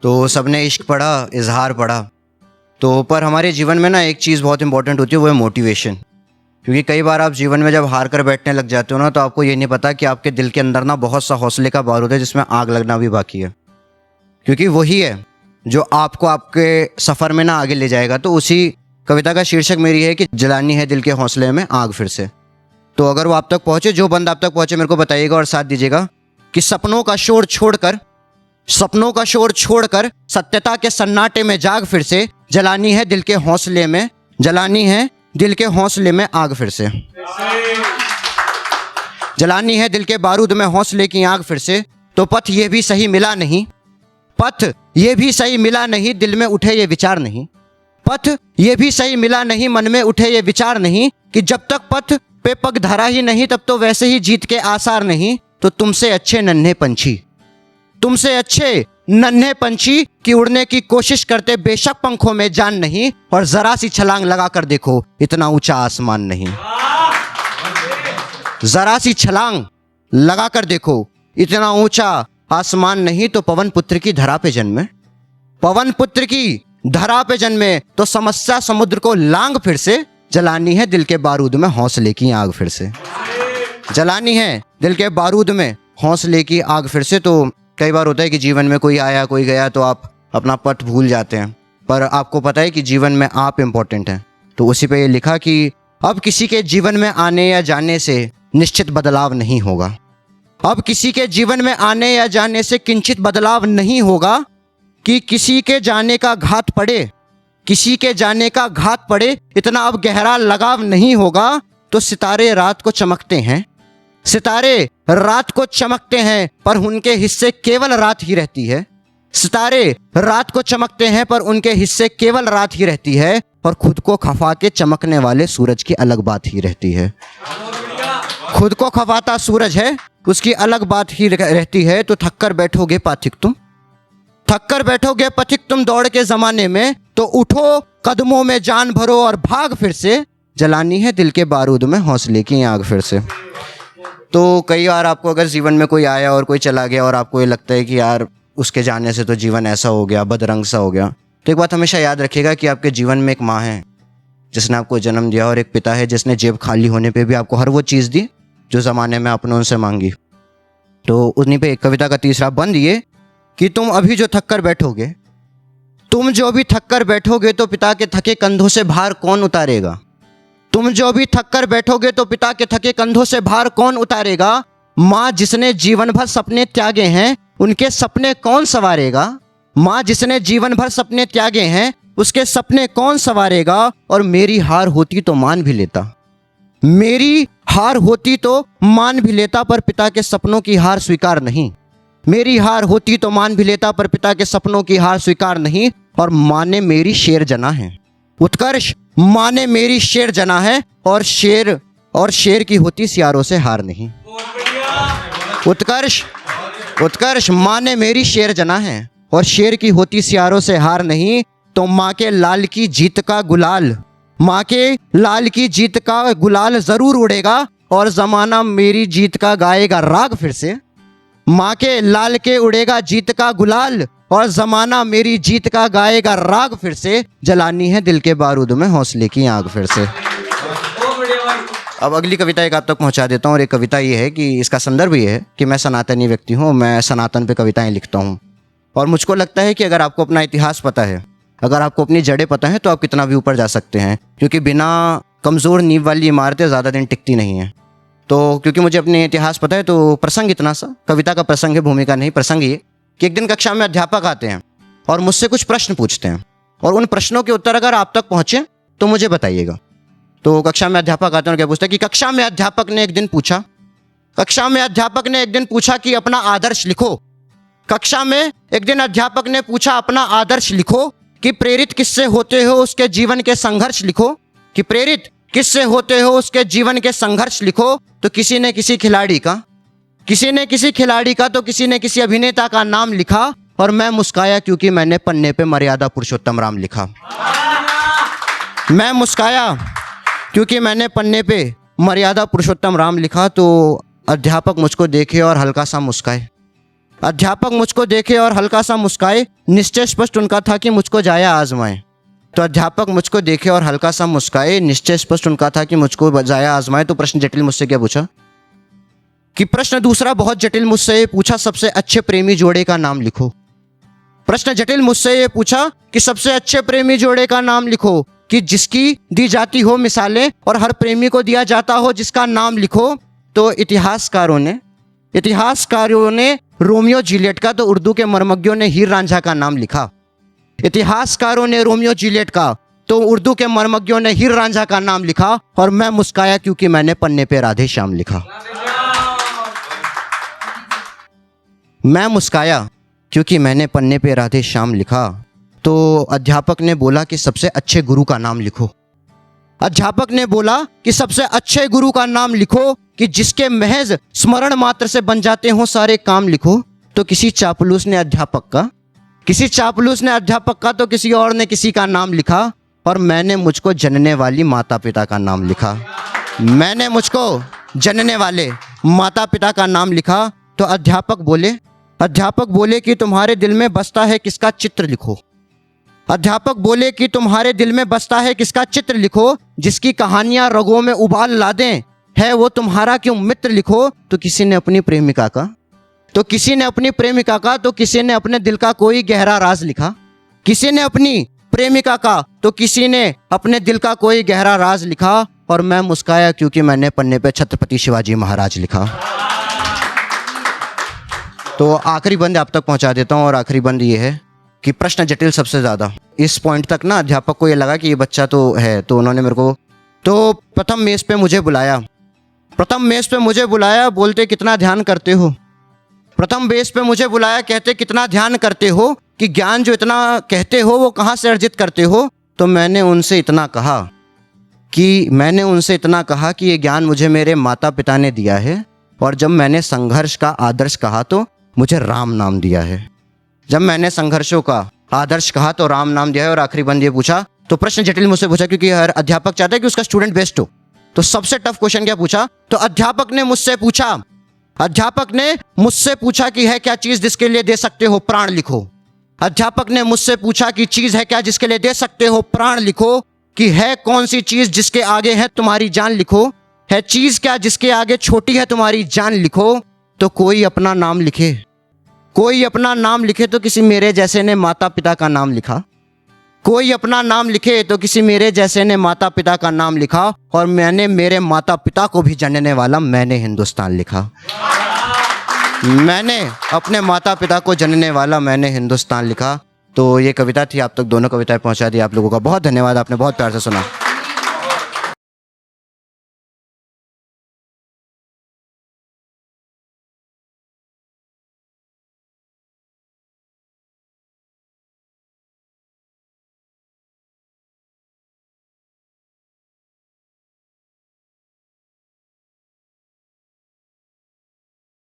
तो सबने इश्क पढ़ा, इजहार पढ़ा, तो पर हमारे जीवन में ना एक चीज़ बहुत इंपॉर्टेंट होती है, वो है मोटिवेशन। क्योंकि कई बार आप जीवन में जब हार कर बैठने लग जाते हो ना, तो आपको ये नहीं पता कि आपके दिल के अंदर ना बहुत सा हौसले का बारूद है जिसमें आग लगना भी बाकी है। क्योंकि वही है जो आपको आपके सफ़र में ना आगे ले जाएगा। तो उसी कविता का शीर्षक मेरी है कि जलानी है दिल के हौसले में आग फिर से। तो अगर वो आप तक पहुँचे, जो बंद आप तक पहुँचे, मेरे को बताइएगा और साथ दीजिएगा कि सपनों का शोर छोड़कर सत्यता के सन्नाटे में जाग फिर से, जलानी है दिल के हौसले में, जलानी है दिल के हौसले में आग फिर से, जलानी है दिल के बारूद में हौसले की आग फिर से। तो पथ ये भी सही मिला नहीं, पथ ये भी सही मिला नहीं, दिल में उठे ये विचार नहीं, पथ ये भी सही मिला नहीं, मन में उठे ये विचार नहीं कि जब तक पथ पे पग धरा ही नहीं तब तो वैसे ही जीत के आसार नहीं। तो तुमसे अच्छे नन्हे पंछी, तुमसे अच्छे नन्हे पंछी की उड़ने की कोशिश करते, बेशक पंखों में जान नहीं, और जरा सी छलांग लगा कर देखो इतना ऊंचा आसमान नहीं, जरा सी छलांग लगा कर देखो इतना ऊंचा आसमान नहीं। तो पवन पुत्र की धरा पे जन्मे, पवन पुत्र की धरा पे जन्मे, तो समस्या समुद्र को लांग फिर से, जलानी है दिल के बारूद में हौसले की आग फिर से, जलानी है दिल के बारूद में हौसले की आग फिर से। तो कई बार होता है कि जीवन में कोई आया कोई गया तो आप अपना पथ भूल जाते हैं, पर आपको पता है कि जीवन में आप इम्पोर्टेंट हैं। तो उसी पे ये लिखा कि अब किसी के जीवन में आने या जाने से निश्चित बदलाव नहीं होगा, अब किसी के जीवन में आने या जाने से किंचित बदलाव नहीं होगा, कि किसी के जाने का घात पड़े, किसी के जाने का घात पड़े, इतना अब गहरा लगाव नहीं होगा। तो सितारे रात को चमकते हैं, सितारे रात को चमकते हैं, पर उनके हिस्से केवल रात ही रहती है, सितारे रात को चमकते हैं पर उनके हिस्से केवल रात ही रहती है, और खुद को खफा के चमकने वाले सूरज की अलग बात ही रहती है, खुद को खफाता सूरज है उसकी अलग बात ही रहती है। तो थक कर बैठोगे पाथिक तुम, थक कर बैठोगे पथिक तुम दौड़ के जमाने में, तो उठो कदमों में जान भरो और भाग फिर से, जलानी है दिल के बारूद में हौसले की आग फिर से। तो कई बार आपको अगर जीवन में कोई आया और कोई चला गया और आपको ये लगता है कि यार उसके जाने से तो जीवन ऐसा हो गया, बदरंग सा हो गया, तो एक बात हमेशा याद रखिएगा कि आपके जीवन में एक माँ है जिसने आपको जन्म दिया, और एक पिता है जिसने जेब खाली होने पे भी आपको हर वो चीज़ दी जो ज़माने में आपने उनसे मांगी। तो उन्हीं पे एक कविता का तीसरा बंद ये कि तुम अभी जो थक कर बैठोगे, तुम जो भी थक कर बैठोगे, तो पिता के थके कंधों से भार कौन उतारेगा, तुम जो भी थक कर बैठोगे तो पिता के थके कंधों से भार कौन उतारेगा, माँ जिसने जीवन भर सपने त्यागे हैं उनके सपने कौन संवारेगा, माँ जिसने जीवन भर सपने त्यागे हैं उसके सपने कौन संवारेगा। और मेरी हार होती तो मान भी लेता, मेरी हार होती तो मान भी लेता, पर पिता के सपनों की हार स्वीकार नहीं, मेरी हार होती तो मान भी लेता, पर पिता के सपनों की हार स्वीकार नहीं। और माँ ने मेरी शेर जना है उत्कर्ष, माँ ने मेरी शेर जना है, और शेर की होती सियारों से हार नहीं, उत्कर्ष माँ ने मेरी शेर जना है, और शेर की होती सियारों से हार नहीं। तो माँ के लाल की जीत का गुलाल, माँ के लाल की जीत का गुलाल जरूर उड़ेगा, और जमाना मेरी जीत का गाएगा राग फिर से, माँ के लाल के उड़ेगा जीत का गुलाल, और जमाना मेरी जीत का गाएगा राग फिर से, जलानी है दिल के बारूद में हौसले की आग फिर से। अब अगली कविता एक आप तक पहुंचा देता हूँ, और एक कविता ये है कि इसका संदर्भ ये है कि मैं सनातनी व्यक्ति हूँ, मैं सनातन पे कविताएं लिखता हूँ, और मुझको लगता है कि अगर आपको अपना इतिहास पता है, अगर आपको अपनी जड़ें पता है, तो आप कितना भी ऊपर जा सकते हैं, क्योंकि बिना कमज़ोर नींव वाली इमारतें ज़्यादा दिन टिकती नहीं हैं। तो क्योंकि मुझे अपने इतिहास पता है, तो प्रसंग इतना सा, कविता का प्रसंग है, भूमिका नहीं, प्रसंग ये कि एक दिन कक्षा में अध्यापक आते हैं और मुझसे कुछ प्रश्न पूछते हैं, और उन प्रश्नों के उत्तर अगर आप तक पहुँचे तो मुझे बताइएगा। तो कक्षा में अध्यापक आते हैं और क्या पूछते हैं कि कक्षा में अध्यापक ने एक दिन पूछा कि अपना आदर्श लिखो, कक्षा में एक दिन अध्यापक ने पूछा अपना आदर्श लिखो, कि प्रेरित किससे होते हो उसके जीवन के संघर्ष लिखो, कि प्रेरित किससे होते हो उसके जीवन के संघर्ष लिखो। तो किसी ने किसी खिलाड़ी का, तो किसी ने किसी अभिनेता का नाम लिखा, और मैं मुस्काया क्योंकि मैंने पन्ने पे मर्यादा पुरुषोत्तम राम लिखा, मैं मुस्काया क्योंकि मैंने पन्ने पे मर्यादा पुरुषोत्तम राम लिखा। तो अध्यापक मुझको देखे और हल्का सा मुस्काए, अध्यापक मुझको देखे और हल्का सा मुस्काए, निश्चय स्पष्ट उनका था कि मुझको जाया आजमाए। तो अध्यापक मुझको देखे और हल्का सा मुस्काए, निश्चय स्पष्ट उनका था कि मुझको जाया आजमाए। तो प्रश्न जटिल मुझसे क्या पूछा कि प्रश्न दूसरा बहुत जटिल मुझसे ये पूछा, सबसे अच्छे प्रेमी जोड़े का नाम लिखो। प्रश्न जटिल मुझसे ये पूछा कि सबसे अच्छे प्रेमी जोड़े का नाम लिखो, कि जिसकी दी जाती हो मिसालें और हर प्रेमी को दिया जाता हो जिसका नाम लिखो। तो इतिहासकारों ने रोमियो जूलियट का, तो उर्दू के मर्मज्ञों ने हीर रांझा का नाम लिखा। इतिहासकारों ने रोमियो जूलियट का, तो उर्दू के मर्मज्ञों ने हीर रांझा का नाम लिखा। और मैं मुस्काया क्योंकि मैंने पन्ने पे राधे श्याम लिखा। मैं मुस्काया क्योंकि मैंने पन्ने पे राधे श्याम लिखा। तो अध्यापक ने बोला कि सबसे अच्छे गुरु का नाम लिखो। अध्यापक ने बोला कि सबसे अच्छे गुरु का नाम लिखो, कि जिसके महज स्मरण मात्र से बन जाते हो सारे काम लिखो। तो किसी चापलूस ने अध्यापक का, तो किसी और ने किसी का नाम लिखा। और मैंने मुझको जनने वाली माता पिता का नाम लिखा। मैंने मुझको जनने वाले माता पिता का नाम लिखा। तो अध्यापक बोले कि तुम्हारे दिल में बसता है किसका चित्र लिखो। अध्यापक बोले कि तुम्हारे दिल में बसता है किसका चित्र लिखो, जिसकी कहानियां रगों में उबाल ला दें, है वो तुम्हारा क्यों मित्र लिखो। तो किसी ने अपनी प्रेमिका का, तो किसी ने अपनी प्रेमिका का, तो किसी ने अपने दिल का कोई गहरा राज लिखा। किसी ने अपनी प्रेमिका का, तो किसी ने अपने दिल का कोई गहरा राज लिखा। और मैं मुस्काया क्योंकि मैंने पन्ने पे छत्रपति शिवाजी महाराज लिखा। तो आखिरी बंद आप तक पहुंचा देता हूं, और आखिरी बंद ये है कि प्रश्न जटिल सबसे ज्यादा। इस पॉइंट तक ना अध्यापक को ये लगा कि ये बच्चा तो है, तो उन्होंने मेरे को तो प्रथम मेज पे मुझे बुलाया, बोलते कितना ध्यान करते हो। प्रथम बेस पे मुझे बुलाया, कहते कितना ध्यान करते हो, कि ज्ञान जो इतना कहते हो वो कहाँ से अर्जित करते हो। तो मैंने उनसे इतना कहा कि ये ज्ञान मुझे मेरे माता पिता ने दिया है, और जब मैंने संघर्ष का आदर्श कहा तो मुझे राम नाम दिया है। जब मैंने संघर्षों का आदर्श कहा तो राम नाम दिया है। और आखिरी बंद ये पूछा, तो प्रश्न जटिल मुझसे पूछा क्योंकि हर अध्यापक चाहता है कि उसका स्टूडेंट बेस्ट हो। तो सबसे टफ क्वेश्चन क्या पूछा, तो अध्यापक ने मुझसे पूछा कि है क्या चीज जिसके लिए दे सकते हो प्राण लिखो। अध्यापक ने मुझसे पूछा कि चीज है क्या जिसके लिए दे सकते हो प्राण लिखो, कि है कौन सी चीज जिसके आगे है तुम्हारी जान लिखो, है चीज क्या जिसके आगे छोटी है तुम्हारी जान लिखो। तो कोई अपना नाम लिखे तो किसी मेरे जैसे ने माता पिता का नाम लिखा। कोई अपना नाम लिखे तो किसी मेरे जैसे ने माता पिता का नाम लिखा। और मैंने मेरे माता पिता को भी जानने वाला मैंने हिंदुस्तान लिखा। मैंने अपने माता पिता को जानने वाला मैंने हिंदुस्तान लिखा। तो ये कविता थी, आप तक दोनों कविताएं पहुंचा दी। आप लोगों का बहुत धन्यवाद, आपने बहुत प्यार से सुना।